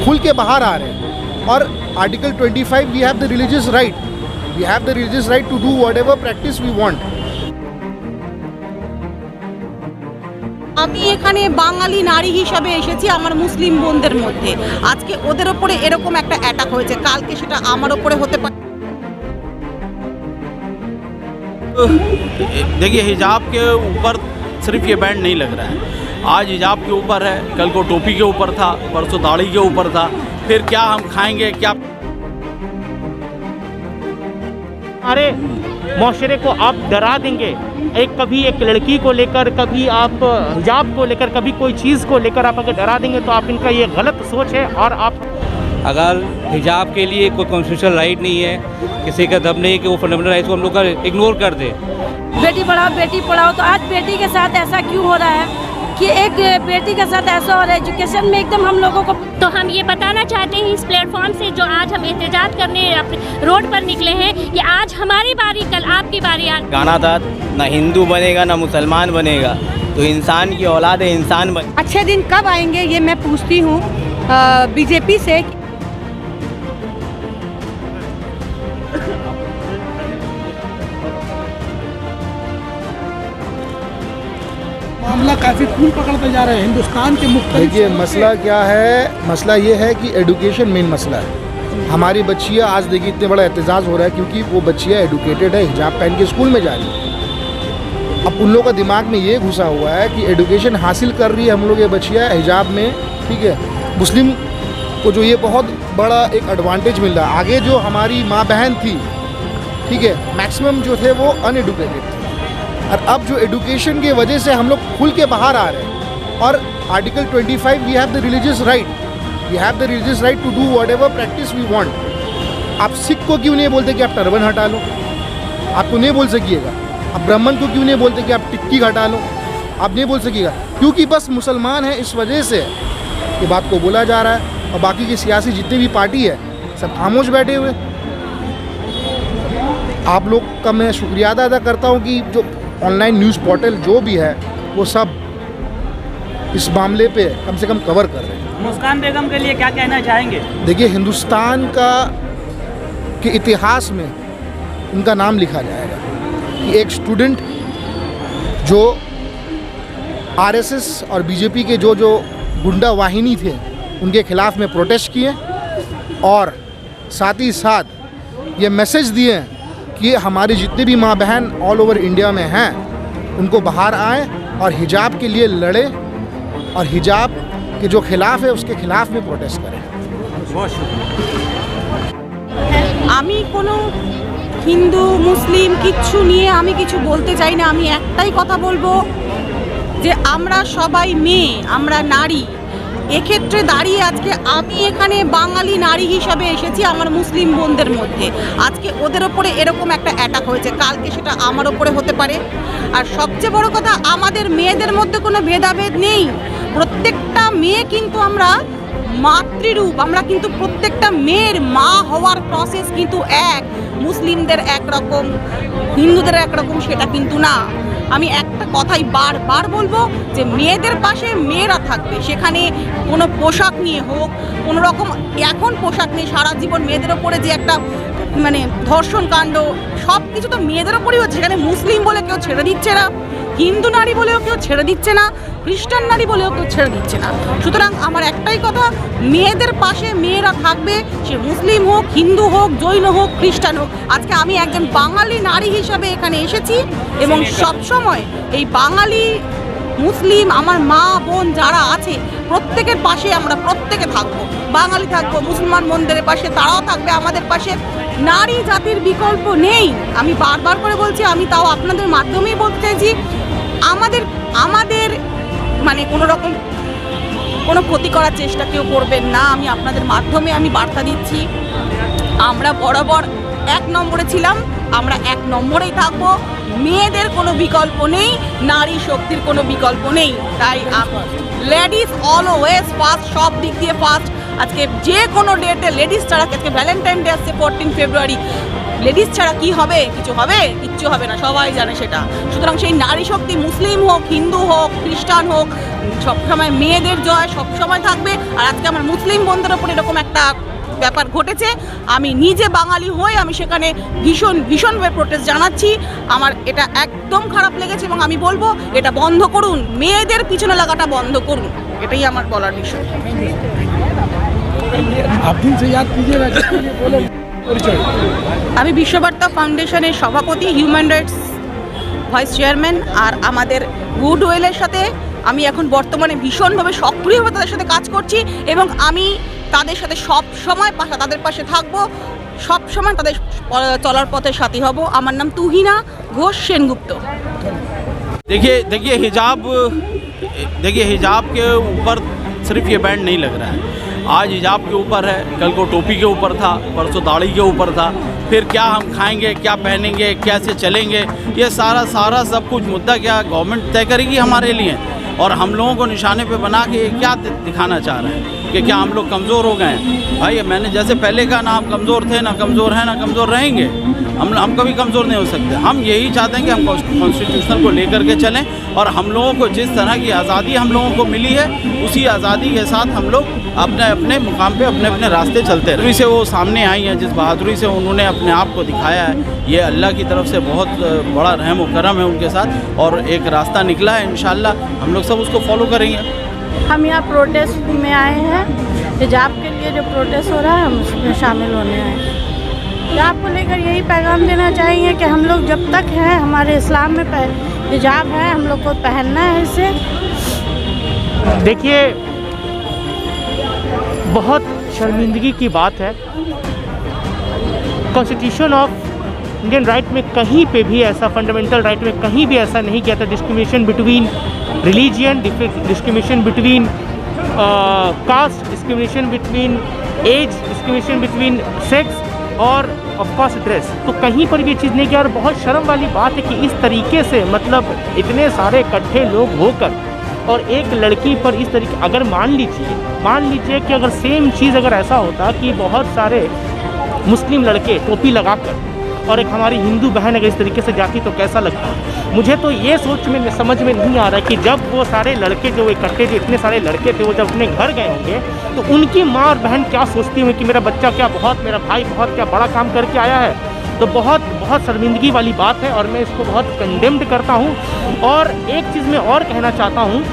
खुल के बाहर आ रहे हैं। और article 25 we have the religious right to do whatever practice we want. আমি এখানে বাঙালি নারী হিসাবে এসেছি আমার মুসলিম বোনদের মধ্যে। আজকে ওদের ওপরে এরকম একটা অ্যাটাক হয়েছে, কালকে সেটা আমার ওপরে হতে পারে। देखिए, हिजाब के ऊपर सिर्फ ये बैंड नहीं लग रहा है। आज हिजाब के ऊपर है, कल को टोपी के ऊपर था, परसों दाढ़ी के ऊपर था। फिर क्या हम खाएंगे, क्या हमारे माशरे को आप डरा देंगे। कभी एक लड़की को लेकर, कभी आप हिजाब को लेकर, कभी कोई चीज़ को लेकर आप अगर डरा देंगे तो आप इनका ये गलत सोच है। और आप अगर हिजाब के लिए कोई कॉन्स्टिट्यूशनल राइट नहीं है, किसी का दम नहीं है कि वो फंडामेंटल राइट्स को हम लोग इग्नोर कर दे। बेटी पढ़ाओ तो आज बेटी के साथ ऐसा क्यों हो रहा है कि एक बेटी के साथ ऐसा हो रहा है एजुकेशन में एकदम हम लोगों को। तो हम ये बताना चाहते हैं इस प्लेटफॉर्म से, जो आज हम एहतजाज करने रोड पर निकले हैं, कि आज हमारी बारी, कल आपकी बारी। गाना था ना हिंदू बनेगा ना मुसलमान बनेगा, तो इंसान की औलाद है, इंसान बने। अच्छे दिन कब आएंगे ये मैं पूछती हूँ बीजेपी से। मामला काफ़ी फूल पकड़ते जा रहे हैं हिंदुस्तान के मुख्तलिफ। देखिए मसला क्या है, मसला ये है कि एडुकेशन मेन मसला है। हमारी बच्चियाँ आज देखिए इतने बड़ा एहतजाज हो रहा है क्योंकि वो बच्चियाँ एडुकेटेड है, हिजाब पहन के स्कूल में जा रही है। अब उन लोगों का दिमाग में ये घुसा हुआ है कि एडुकेशन हासिल कर रही है हम लोग ये बच्चियाँ हिजाब में, ठीक है। मुस्लिम को जो ये बहुत बड़ा एक एडवांटेज मिल रहा है। आगे जो हमारी माँ बहन थी, ठीक है, मैक्सिमम जो थे वो अनएडुकेटेड थे, और अब जो एडुकेशन की वजह से हम लोग खुल के बाहर आ रहे हैं। और article 25 we have the religious right to do whatever practice we want. आप सिख को क्यों नहीं बोलते कि आप टर्बन हटा लो, आपको नहीं बोल सकिएगा। आप ब्राह्मण को क्यों नहीं बोलते कि आप टिक्की हटा लो, आप नहीं बोल सकिएगा, क्योंकि बस मुसलमान है इस वजह से ये बात को बोला जा रहा है। और बाकी की सियासी जितनी भी पार्टी है सब खामोश बैठे हुए। आप लोग का मैं शुक्रिया अदा करता हूँ कि जो ऑनलाइन न्यूज़ पोर्टल जो भी है वो सब इस मामले पे कम से कम कवर कर रहे हैं। मुस्कान बेगम के लिए क्या कहना चाहेंगे? देखिए हिंदुस्तान के इतिहास में उनका नाम लिखा जाएगा कि एक स्टूडेंट जो आरएसएस और बीजेपी के जो गुंडा वाहिनी थे उनके खिलाफ में प्रोटेस्ट किए, और साथ ही साथ ये मैसेज दिए कि हमारी जितने भी माँ बहन ऑल ओवर इंडिया में हैं उनको बाहर आएँ और हिजाब के लिए लड़े, और हिजाब के जो खिलाफ है उसके खिलाफ में प्रोटेस्ट करें। আমি কোনো হিন্দু মুসলিম কিচ্ছু নিয়ে আমি কিছু বলতে চাই না। আমি একটাই কথা বলবো যে আমরা সবাই মেয়ে, আমরা নারী। এক্ষেত্রে দাঁড়িয়ে আজকে আমি এখানে বাঙালি নারী হিসাবে এসেছি আমার মুসলিম বোনদের মধ্যে। আজকে ওদের ওপরে এরকম একটা অ্যাটাক হয়েছে, কালকে সেটা আমার ওপরে হতে পারে। আর সবচেয়ে বড় কথা, আমাদের মেয়েদের মধ্যে কোনো ভেদাভেদ নেই। প্রত্যেকটা মেয়ে কিন্তু আমরা মাতৃরূপ, আমরা কিন্তু প্রত্যেকটা মেয়ের মা হওয়ার প্রসেস কিন্তু এক। মুসলিমদের একরকম, হিন্দুদের একরকম, সেটা কিন্তু না। আমি একটা কথাই বারবার বলবো যে মেয়েদের পাশে মেয়েরা থাকবে, সেখানে কোনো পোশাক নিয়ে হোক, কোনো রকম এখন পোশাক নিয়ে সারা জীবন মেয়েদের ওপরে যে একটা মানে ধর্ষণ কাণ্ড, সব কিছু তো মেয়েদের ওপরই হচ্ছে। সেখানে মুসলিম বলে কেউ ছেড়ে দিচ্ছে না, হিন্দু নারী বলেও কেউ ছেড়ে দিচ্ছে না, খ্রিস্টান নারী বলেও কেউ ছেড়ে দিচ্ছে না। সুতরাং আমার একটাই কথা, মেয়েদের পাশে মেয়েরা থাকবে, সে মুসলিম হোক, হিন্দু হোক, জৈন হোক, খ্রিস্টান হোক। আজকে আমি একজন বাঙালি নারী হিসাবে এখানে এসেছি এবং সবসময় এই বাঙালি মুসলিম আমার মা বোন যারা আছে প্রত্যেকের পাশে আমরা প্রত্যেকে থাকবো। বাঙালি থাকবো, মুসলমান বোনদের পাশে তারাও থাকবে আমাদের পাশে। নারী জাতির বিকল্প নেই। আমি বারবার করে বলছি, আমি তাও আপনাদের মাধ্যমেই বলতে চাইছি, আমাদের মানে কোনো রকম কোনো ক্ষতি করার চেষ্টা কেউ করবেন না। আমি আপনাদের মাধ্যমে আমি বার্তা দিচ্ছি, আমরা বরাবর 1 নম্বরে ছিলাম, আমরা 1 নম্বরেই থাকবো। মেয়েদের কোনো বিকল্প নেই, নারী শক্তির কোনো বিকল্প নেই। তাই লেডিস অলওয়েজ ফার্স্ট, সব দিক দিয়ে ফার্স্ট। আজকে যে কোনো ডেটে লেডিস ছাড়া, আজকে ভ্যালেন্টাইন ডে আসছে 14 ফেব্রুয়ারি, লেডিস ছাড়া কি হবে? কিছু হবে? কিচ্ছু হবে না, সবাই জানে সেটা। সুতরাং সেই নারী শক্তি মুসলিম হোক, হিন্দু হোক, খ্রিস্টান হোক, সবসময় মেয়েদের জয় সবসময় থাকবে। আর আজকে আমার মুসলিম বন্ধুদের ওপর এরকম একটা ব্যাপার ঘটেছে, আমি নিজে বাঙালি হয়ে আমি সেখানে ভীষণভাবে প্রোটেস্ট জানাচ্ছি। আমার এটা একদম খারাপ লেগেছে এবং আমি বলবো এটা বন্ধ করুন, মেয়েদের পিছনে লাগাটা বন্ধ করুন, এটাই আমার বলার বিষয়। आप दिन से याद कीजिएगा बोलो परिचय। আমি বিশ্ববার্তা ফাউন্ডেশনের সভাপতি, হিউম্যান রাইটস ভাইস চেয়ারম্যান। আর আমাদের গুডউইলের সাথে আমি এখন বর্তমানে ভীষণভাবে সক্রিয়ভাবে তাদের সাথে কাজ করছি এবং আমি তাদের সাথে সব সময় তাদের পাশে থাকবো, সব সময় তাদের চলার পথে সাথী হব। আমার নাম তুহিনা ঘোষ সেনগুপ্ত। देखिए हिजाब के ऊपर सिर्फ ये बैंड नहीं लग रहा है। आज हिजाब के ऊपर है, कल को टोपी के ऊपर था, परसों दाढ़ी के ऊपर था, फिर क्या हम खाएंगे, क्या पहनेंगे, कैसे चलेंगे, ये सारा सब कुछ मुद्दा क्या गवर्नमेंट तय करेगी हमारे लिए। और हम लोगों को निशाने पे बना के क्या दिखाना चाह रहे हैं कि क्या हम लोग कमज़ोर हो गए हैं? भाई मैंने जैसे पहले कहा ना, हम कमज़ोर थे, ना कमज़ोर हैं, ना कमज़ोर रहेंगे। हम कभी कमज़ोर नहीं हो सकते। हम यही चाहते हैं कि हम कॉन्स्टिट्यूशन को लेकर के चलें और हम लोगों को जिस तरह की आज़ादी हम लोगों को मिली है उसी आज़ादी के साथ हम लोग अपने अपने मुकाम पे अपने अपने रास्ते चलते हैं। बहादुरी से वो सामने आई हैं, जिस बहादुरी से उन्होंने अपने आप को दिखाया है, ये अल्लाह की तरफ से बहुत बड़ा रहम व करम है उनके साथ और एक रास्ता निकला है। इंशाल्लाह हम लोग सब उसको फॉलो करेंगे। हम यहाँ प्रोटेस्ट में आए हैं, हिजाब के लिए जो प्रोटेस्ट हो रहा है हम उसमें शामिल होने आए हैं। हिजाब को लेकर यही पैगाम देना चाहिए कि हम लोग जब तक हैं, हमारे इस्लाम में हिजाब है, हम लोग को पहनना है इसे। देखिए, बहुत शर्मिंदगी की बात है, कॉन्स्टिट्यूशन ऑफ इंडियन राइट में कहीं पे भी ऐसा, फंडामेंटल राइट में कहीं भी ऐसा नहीं किया था discrimination between religion, discrimination between caste, discrimination between age, discrimination between sex और ऑफ कोर्स ड्रेस। तो कहीं पर भी ये चीज़ नहीं किया। और बहुत शर्म वाली बात है कि इस तरीके से, मतलब इतने सारे इकट्ठे लोग होकर और एक लड़की पर इस तरीके, अगर मान लीजिए कि अगर सेम चीज़ अगर ऐसा होता कि बहुत सारे मुस्लिम लड़के टोपी लगाकर और एक हमारी हिंदू बहन अगर इस तरीके से जाती तो कैसा लगता। मुझे तो ये समझ में नहीं आ रहा कि जब वो सारे लड़के जो इकट्ठे थे, इतने सारे लड़के थे, वो जब अपने घर गए होंगे तो उनकी माँ और बहन क्या सोचती होंगी कि मेरा बच्चा मेरा भाई बहुत क्या बड़ा काम करके आया है। तो बहुत शर्मिंदगी वाली बात है और मैं इसको बहुत कंडेम्ड करता हूँ। और एक चीज़ मैं और कहना चाहता हूँ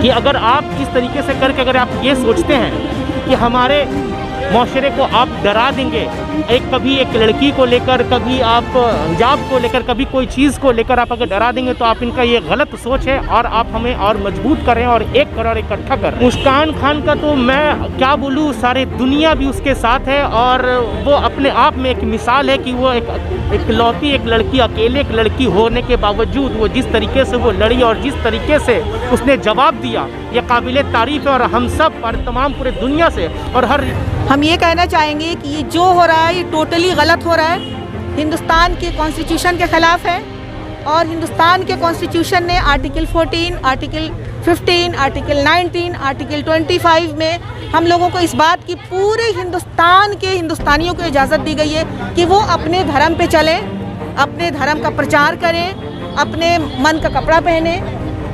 कि अगर आप इस तरीके से करके अगर आप ये सोचते हैं कि हमारे माशरे को आप डरा देंगे, कभी एक लड़की को लेकर, कभी आप हिजाब को लेकर, कभी कोई चीज़ को लेकर आप अगर डरा देंगे तो आप इनका ये गलत सोच है और आप हमें और मजबूत करें और एक करें और इकट्ठा करें। मुस्कान खान का तो मैं क्या बोलूँ, सारे दुनिया भी उसके साथ है और वो अपने आप में एक मिसाल है कि वो एक लौती एक लड़की, अकेले एक लड़की होने के बावजूद वो जिस तरीके से वो लड़ी और जिस तरीके से उसने जवाब दिया, ये काबिले तारीफ़ है। और हम सब और तमाम पूरे दुनिया से और हम ये कहना चाहेंगे कि ये जो हो रहा है ये टोटली गलत हो रहा है, हिंदुस्तान के कॉन्स्टिट्यूशन के ख़िलाफ़ है। और हिंदुस्तान के कॉन्स्टिट्यूशन ने आर्टिकल 14, आर्टिकल 15, आर्टिकल 19, आर्टिकल 25 में हम लोगों को इस बात की पूरे हिंदुस्तान के हिंदुस्तानियों को इजाज़त दी गई है कि वो अपने धर्म पे चलें, अपने धर्म का प्रचार करें, अपने मन का कपड़ा पहने।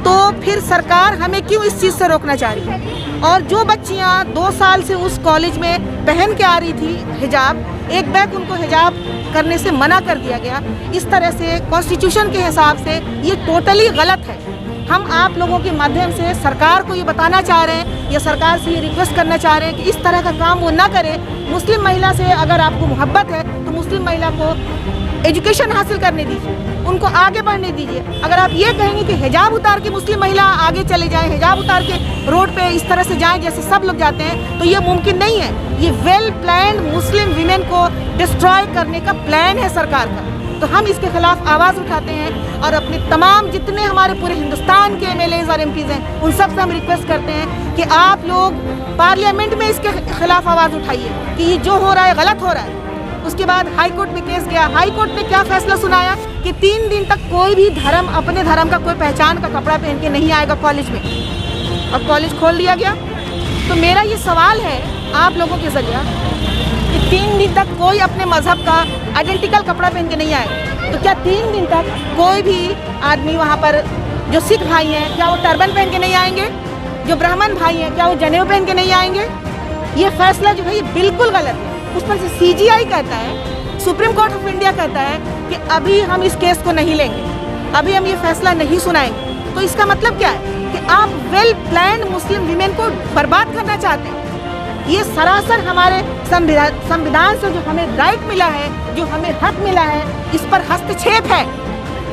तो फिर सरकार हमें क्यों इस चीज़ से रोकना चाह रही है? और जो बच्चियां 2 साल से उस कॉलेज में पहन के आ रही थी हिजाब, एक बैग उनको हिजाब करने से मना कर दिया गया। इस तरह से कॉन्स्टिट्यूशन के हिसाब से ये टोटली गलत है। हम आप लोगों के माध्यम से सरकार को ये बताना चाह रहे हैं या सरकार से ये रिक्वेस्ट करना चाह रहे हैं कि इस तरह का काम वो ना करे। मुस्लिम महिला से अगर आपको मोहब्बत है तो मुस्लिम महिला को एजुकेशन हासिल करने दीजिए, उनको आगे बढ़ने दीजिए। अगर आप ये कहेंगे कि हिजाब उतार के मुस्लिम महिला आगे चले जाएं, हिजाब उतार के रोड पे इस तरह से जाएं जैसे सब लोग जाते हैं, तो ये मुमकिन नहीं है। ये वेल प्लान्ड मुस्लिम वीमेन को डिस्ट्रॉय करने का प्लान है सरकार का। तो हम इसके खिलाफ आवाज़ उठाते हैं और अपने तमाम जितने हमारे पूरे हिंदुस्तान के MLAs और MPs हैं उन सब से हम रिक्वेस्ट करते हैं कि आप लोग पार्लियामेंट में इसके खिलाफ आवाज़ उठाइए कि ये जो हो रहा है गलत हो रहा है। उसके बाद हाई कोर्ट में केस गया, हाई कोर्ट ने क्या फैसला सुनाया कि 3 दिन तक कोई भी धर्म, अपने धर्म का कोई पहचान का कपड़ा पहन के नहीं आएगा कॉलेज में, और कॉलेज खोल दिया गया। तो मेरा ये सवाल है आप लोगों के जरिए कि 3 दिन तक कोई अपने मजहब का आइडेंटिकल कपड़ा पहन के नहीं आएगा, तो क्या 3 दिन तक कोई भी आदमी वहाँ पर जो सिख भाई हैं क्या वो टर्बन पहन के नहीं आएंगे? जो ब्राह्मण भाई हैं क्या वो जनेऊ पहन के नहीं आएंगे? ये फैसला जो है ये बिल्कुल गलत है। उस पर से CGI कहता है, सुप्रीम कोर्ट ऑफ इंडिया कहता है कि अभी हम इस केस को नहीं लेंगे, अभी हम ये फैसला नहीं सुनाएंगे। तो इसका मतलब क्या है कि आप वेल प्लान्ड मुस्लिम विमेन को बर्बाद करना चाहते हैं। ये सरासर हमारे संविधान से जो हमें राइट मिला है, जो हमें हक मिला है, इस पर हस्तक्षेप है।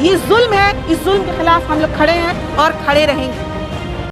ये जुल्म है, इस जुल्म के खिलाफ हम लोग खड़े हैं और खड़े रहेंगे।